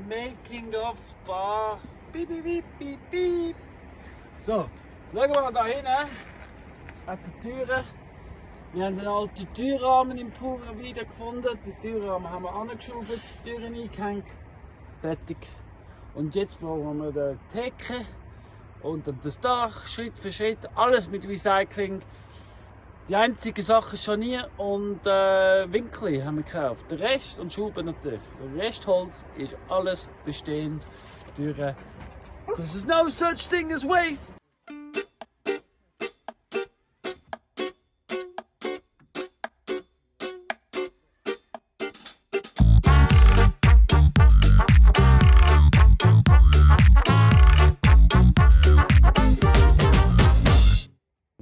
Making of Bar. Piep, piep, piep, piep, piep. So, schauen wir mal da hinten. Hat es Türen. Wir haben einen alten Türrahmen im Pura wiedergefunden. Den Türrahmen haben wir angeschoben, die Türen eingehängt. Fertig. Und jetzt brauchen wir die Theke und dann das Dach, Schritt für Schritt, alles mit Recycling. Die einzige Sache Scharnier und Winkel haben wir gekauft. Der Rest und Schrauben natürlich. Der Rest Holz ist alles bestehend. Türen. Because there's no such thing as waste.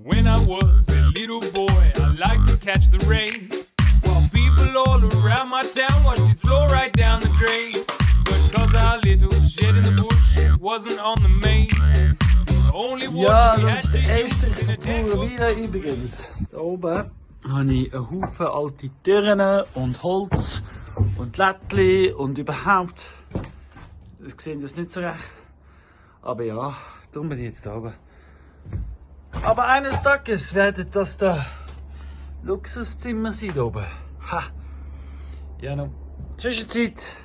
When I was a little boy, I liked to catch the rain. While people all around my town watched it flow right down the drain. But cause our little shed in the bush wasn't on the main. The only Ja, water we das had ist to der use erste was in a von tank. Pura übrigens. Da oben habe ich einen Haufen alte Türen und Holz und Lättli und überhaupt. Ich sehe das nicht so recht. Aber ja, darum bin ich jetzt da oben. Aber eines Tages werden das da Luxuszimmer sein da oben. Ha. Ja, noch. Zwischenzeit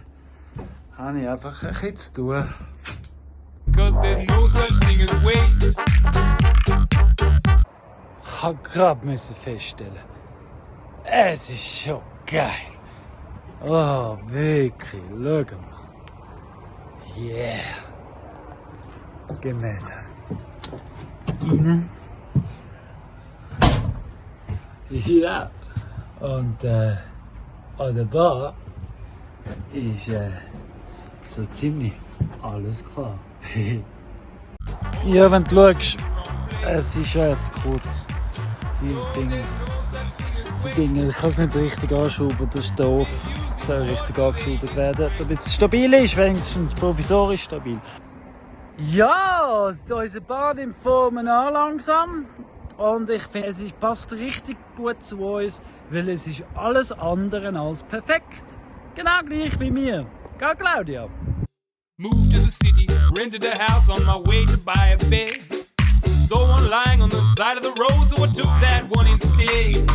habe ich einfach ein bisschen zu tun. Cause there's no such thing as waste. Ich habe gerade feststellen, es ist schon geil. Oh, wirklich, schau mal. Yeah. Gehen wir da rein. Ja. Und an der Bar ist so ziemlich alles klar. Ja, wenn du schaust, es ist ja jetzt kurz. Die Dinge, ich kann es nicht richtig anschrauben, das ist doof. Es soll richtig angeschraubt werden, damit es stabil ist, wenigstens provisorisch stabil. Ja, unsere Bar nimmt Formen an langsam. Und ich finde, passt richtig gut zu uns, weil es ist alles andere als perfekt. Genau gleich wie mir. Gell, Claudia? Moved to the city, rented a house on my way to buy a bed. Saw one lying on the side of the road, so I took that one instead.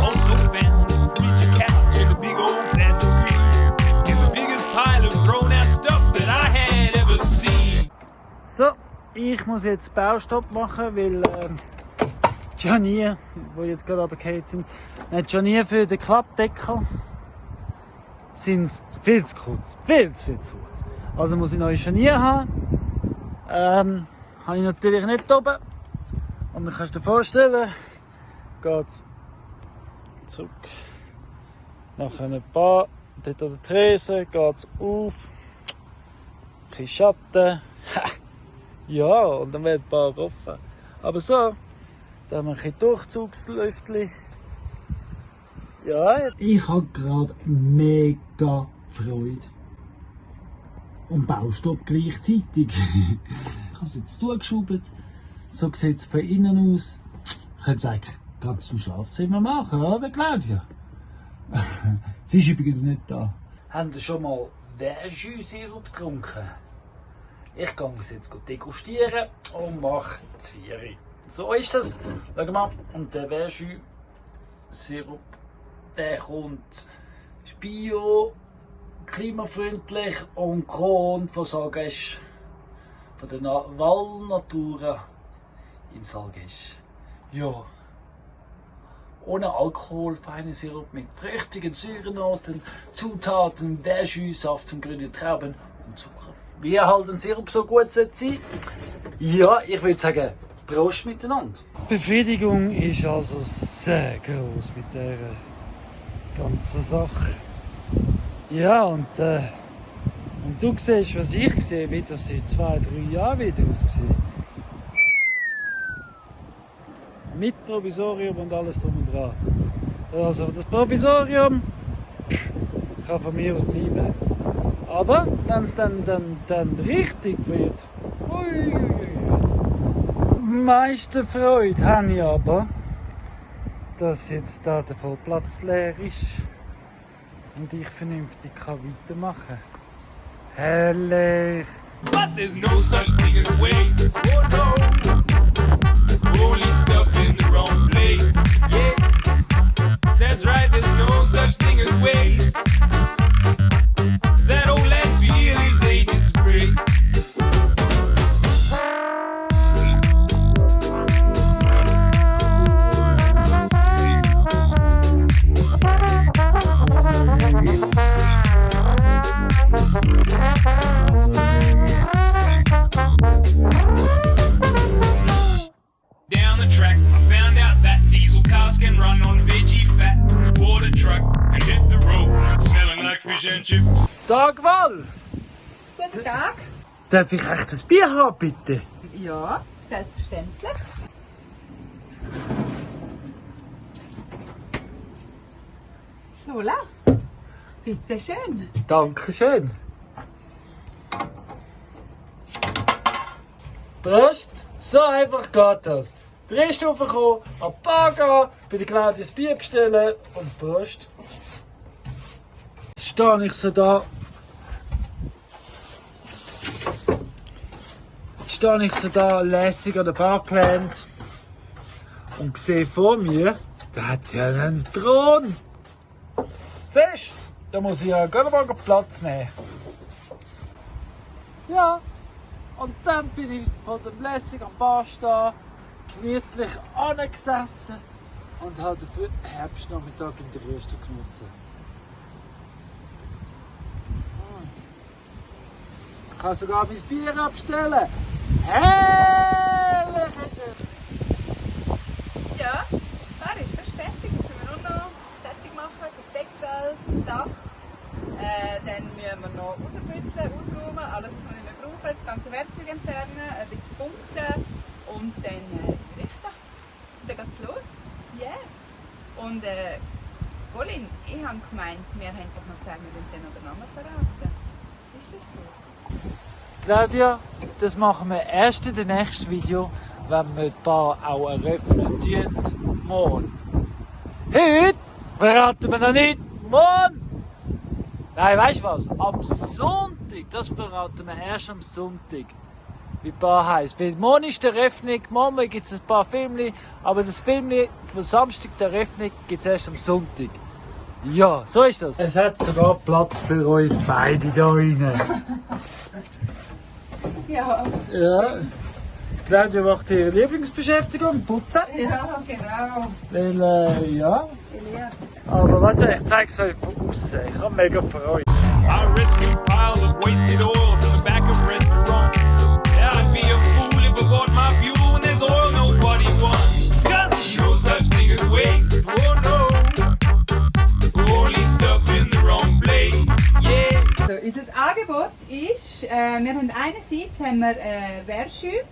Also found a Ouija couch and a big old plasma screen, and the biggest pile of thrown out stuff that I had ever seen. So, ich muss jetzt Baustopp machen, weil die Scharniere, die jetzt gerade runtergefallen sind, die Scharniere für den Klappdeckel sind viel zu kurz. Viel zu kurz. Also muss ich neue Scharniere haben. Habe ich natürlich nicht oben. Und man kannst dir vorstellen, geht es zurück. Nach ein paar, dort an der Tresen, geht es auf. Ein bisschen Schatten. Ja, und dann wird ein paar offen. Aber so, da haben wir ein bisschen Durchzugslüftchen. Ja, ich habe gerade mega Freude. Und Baustopp gleichzeitig. Ich habe es jetzt zugeschoben. So sieht es von innen aus. Ich könnte es eigentlich gerade zum Schlafzimmer machen, oder Claudia? Sie ist übrigens nicht da. Haben Sie schon mal Verjus-Sirup getrunken? Ich gehe es jetzt degustieren und mache das Vieri. So ist das. Schau mal. Und der Verjus-Sirup, der kommt, ist bio, klimafreundlich und Kron von Salgesch. Von der Wallnatura in Salgesch. Ja. Ohne Alkohol, feiner Sirup mit fruchtigen Säurenoten, Zutaten, Verjus-Saft von grünen Trauben und Zucker. Wie halt ein Sirup so gut sein sollte. Ja, ich würde sagen, Prost miteinander. Die Befriedigung ist also sehr groß mit dieser ganzen Sache. Ja, und du siehst, was ich sehe, wie das in 2-3 Jahren wieder aussieht. Mit Provisorium und alles drum und dran. Also das Provisorium kann von mir aus bleiben. Aber wenn es dann richtig wird, meiste Freude habe ich aber, dass jetzt da der Vollplatz leer ist und ich vernünftig kann weitermachen kann. Herrlich. But there's no such thing as waste. Oh no. Only stuff in the wrong place. Yeah. That's right, there's no such thing as waste. That old landfill is a disgrace. Down the track, I found out that diesel cars can run on veggie fat. Bought a truck and hit the road, smelling like fish and chips. Tag, Wal. Guten Tag. Darf ich echt ein Bier haben, bitte? Ja, selbstverständlich. Sola, bitte schön. Dankeschön. Prost. So einfach geht das. 3 Stufen kommen, an die Bar gehen, bei der Claudia das Bier bestellen und Prost. Jetzt stehe ich so da. Jetzt stehe ich so da lässig an der Bar gelernt und sehe vor mir, da hat sie ja einen Thron. Siehst du? Da muss ich ja gerade mal Platz nehmen. Ja. Und dann bin ich von dem lässig am Bar stehen, gemütlich angesessen und habe dafür Herbstnachmittag in der Röste genossen. Ich kann sogar mein Bier abstellen. Herrlich! Ja, da ist fast fertig. Jetzt müssen wir nur noch fertig machen, den Deckel, das Dach. Dann müssen wir noch rausputzen, ausräumen, alles was wir nicht mehr brauchen, das ganze Werkzeug entfernen, ein bisschen putzen und dann richten. Und dann geht's los. Yeah! Und Colin, ich habe gemeint, wir haben doch noch gesagt, wir wollen dann noch den Namen verraten. Ist das so? Claudia, das machen wir erst in dem nächsten Video, wenn wir die Bar auch eröffnen tun. Morgen. Heute verraten wir noch nicht. Morgen! Nein, weißt du was? Am Sonntag, das verraten wir erst am Sonntag, wie die Bar heisst. Weil morgen ist die Eröffnung, morgen gibt es ein paar Filme, aber das Film von Samstag, der Eröffnung, gibt es erst am Sonntag. Ja, so ist das. Es hat sogar Platz für uns beide hier rein. Ja. Ja. Claudia macht ihre Lieblingsbeschäftigung, putzen. Ja, genau. Weil, ja. Aber was ich zeige es euch von außen. Ich habe mega Freude. I rescue piles of wasted oil from the back of restaurants. Yeah, I'd be a fool if I bought my fuel when there's oil nobody wants. 'Cause there's no such thing as waste. Oh no. Only stuff in the wrong place. Yeah. So, unser Angebot ist, wir haben einerseits Verjus.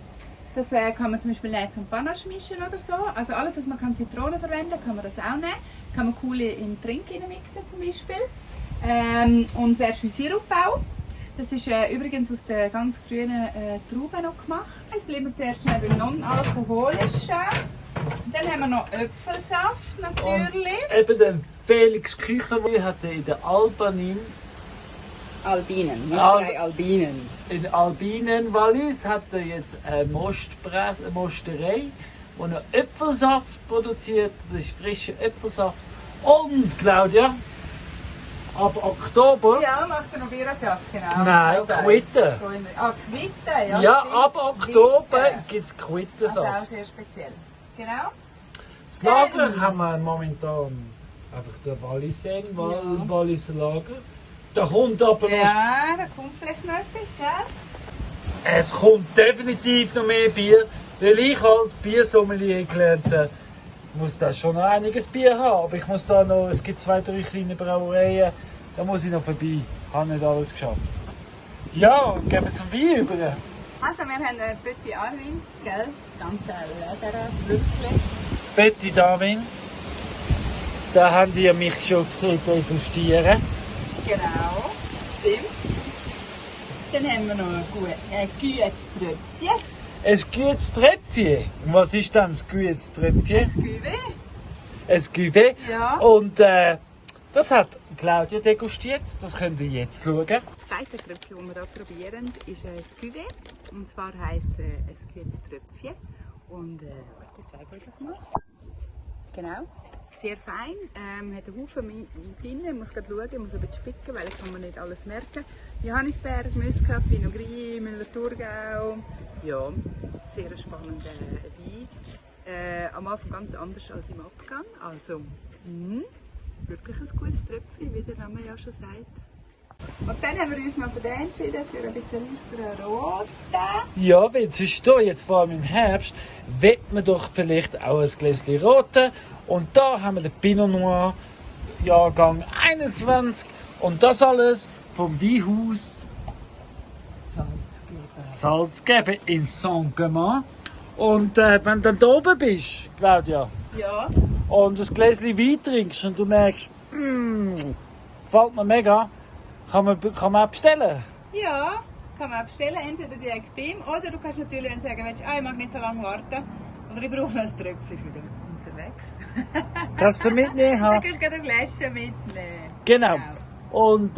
Das kann man zum Beispiel zum Panache mischen oder so. Also alles, was man kann Zitronen verwenden, kann man das auch nehmen. Kann man cool in Trink mixen zum Beispiel. Und Verjus-Sirup auch. Das ist übrigens aus den ganz grünen Trauben noch gemacht. Jetzt bleiben wir zuerst schnell beim non-alkoholischen. Dann haben wir noch Äpfelsaft natürlich. Und eben der Felix Küchler, der hatte in der Albanin. Albinen, nicht Albinen. In Albinen Wallis hat er jetzt eine Mosterei, die noch Äpfelsaft produziert. Das ist frischer Äpfelsaft. Und Claudia, ab Oktober. Ja, macht er noch Biersaft, genau. Nein, Quitte. Ah, Quitte, ja. Ja, ab Oktober gibt es Also Quittensaft. auch sehr speziell. Genau. Das Lager haben wir momentan einfach der Walliser Lager. Da kommt aber noch. Ja, da kommt vielleicht noch etwas, gell? Es kommt definitiv noch mehr Bier. Weil ich als Biersommelier gelernt muss da schon noch einiges Bier haben. Aber ich muss da noch, es gibt 2, 3 kleine Brauereien, da muss ich noch vorbei. Ich habe nicht alles geschafft. Ja, gehen wir zum Wein über. Also wir haben einen Petit Arvin, gell? Ganz lederer, wirklich. Betty Darwin. Da habt ihr mich schon gesehen degustieren. Genau, stimmt. Dann haben wir noch ein gutes Tröpfchen. Ein gutes Tröpfchen. Und was ist dann das gutes Tröpfchen? Cuvée. Ein Cuvée. Ja. Und Das hat Claudia degustiert, das könnt ihr jetzt schauen. Das zweite Tröpfchen, das wir hier probieren, ist ein Cuvée. Und zwar heisst es ein kühles Tröpfchen. Und ich zeige euch das mal. Genau. Sehr fein. Hat einen Haufen drin. Ich muss gerade schauen, ich muss ein bisschen spicken, weil ich kann mir nicht alles merken. Johannisberg, Muscat, Pinot Gris, Müller-Thurgau. Ja, sehr spannender Wein. Am Anfang ganz anders als im Abgang. Also, wirklich ein gutes Tröpfchen, wie der Name ja schon sagt. Und dann haben wir uns noch für den entschieden, für ein bisschen leichteren Roten. Ja, weil sonst hier, jetzt vor allem im Herbst, will man doch vielleicht auch ein Gläschen Roten. Und da haben wir den Pinot Noir, Jahrgang 21. Und das alles vom Weinhaus Salzgeber in Saint-Germain. Und wenn du dann da oben bist, Claudia, Ja. und ein Gläschen Wein trinkst und du merkst, gefällt mir mega, kann man auch bestellen. Ja, kann man bestellen, entweder direkt bei ihm oder du kannst natürlich sagen, willst, ich mag nicht so lange warten oder ich brauche noch ein Tröpfchen für den unterwegs. Kannst du mitnehmen? Dann kannst du gerade ein Gläschen mitnehmen. Genau. Und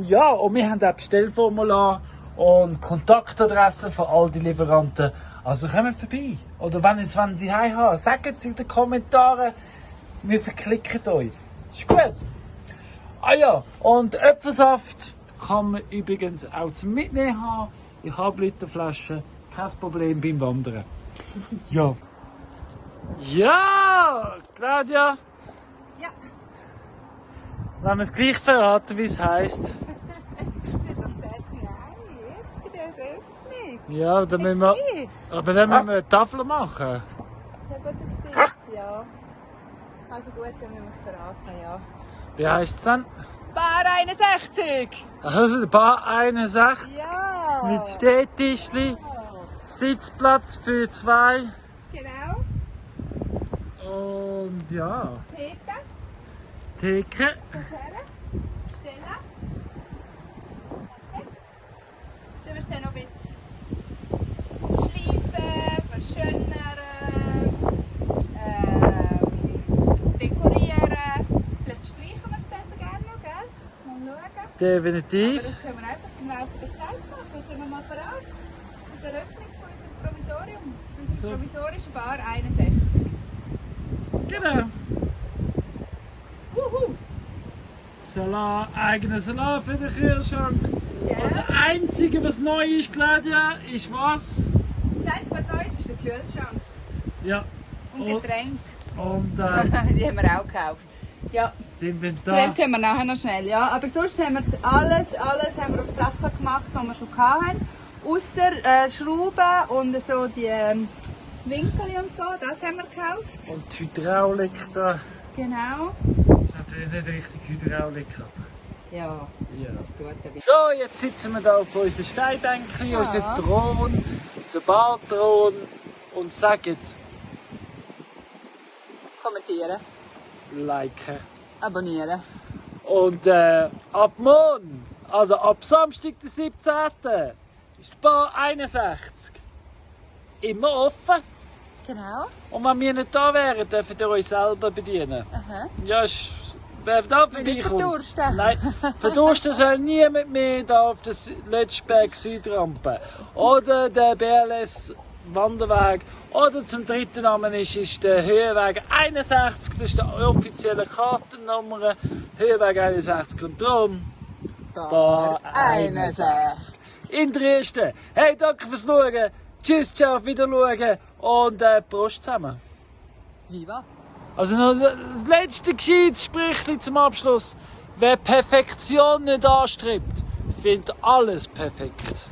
ja, und wir haben auch Bestellformular und Kontaktadressen von all die Lieferanten. Also kommt vorbei. Oder wenn Sie heim haben, sagt es in den Kommentaren, wir verklicken euch. Das ist gut. Ah ja, und Apfelsaft kann man übrigens auch zum Mitnehmen haben. In Halbliterflaschen. Kein Problem beim Wandern. Ja. Ja, Claudia. Ja. Wenn wir es gleich verraten, wie es heisst. Du hast doch gesagt, nein, erst bei der Eröffnung. Ja, dann müssen wir, aber dann müssen wir eine Tafel machen. Ja gut, das stimmt, ja. Also gut, dann müssen wir es verraten, ja. Wie heisst es dann? Bar 61! Also der Bar 61 Ja! mit Stehtischli, Sitzplatz für 2 Genau. und ja, Theke, Theke. Schere, Stellen. Okay. Du wirst dann noch ein bisschen schleifen, verschönern, dekorieren. Vielleicht streichen wir es dann gerne noch, gell? Mal schauen. Definitiv. Aber das können wir einfach im Laufe der Zeit machen. Das sind wir mal bereit. Mit der Öffnung von unserem Provisorium. Unsere provisorische Bar 61. Genau. Wuhu! Salat, eigener Salat für den Kühlschrank. Ja. Und das Einzige, was neu ist, Claudia, ist was? Das Einzige, was neu ist der Kühlschrank. Ja. Und Getränke. Und Die haben wir auch gekauft. Ja, das zu dem Inventar. können wir nachher noch schnell. Ja, aber sonst haben wir alles haben wir auf Sachen gemacht, die wir schon hatten. Ausser Schrauben und so die Winkel und so, das haben wir gekauft. Und die Hydraulik da. Genau. Das ist natürlich nicht richtig Hydraulik. Aber Ja, ja. das tut er. So, jetzt sitzen wir hier auf unserem Steinbänkchen, Ja. unserem Thron, der Barthron und sagen, Kommentieren, liken. abonnieren. Und ab morgen, also ab Samstag, den 17. ist die Bar 61 immer offen. Genau. Und wenn wir nicht da wären, dürft ihr euch selber bedienen. Aha. Ja, wer da Wenn ich vorbeikommt. verdursten. Nein, verdursten soll niemand mehr da auf der Lötschberg Südrampe. Oder der BLS Wanderweg. Oder zum dritten Namen ist der Höhenweg 61. Das ist die offizielle Kartennummer. Höhenweg 61 und darum Bar 61. In Dresden. Hey, danke fürs Schauen. Tschüss, ciao, auf Wiedersehen und Prost zusammen. Viva. Also noch das letzte gescheites Sprichli zum Abschluss. Wer Perfektion nicht anstrebt, findet alles perfekt.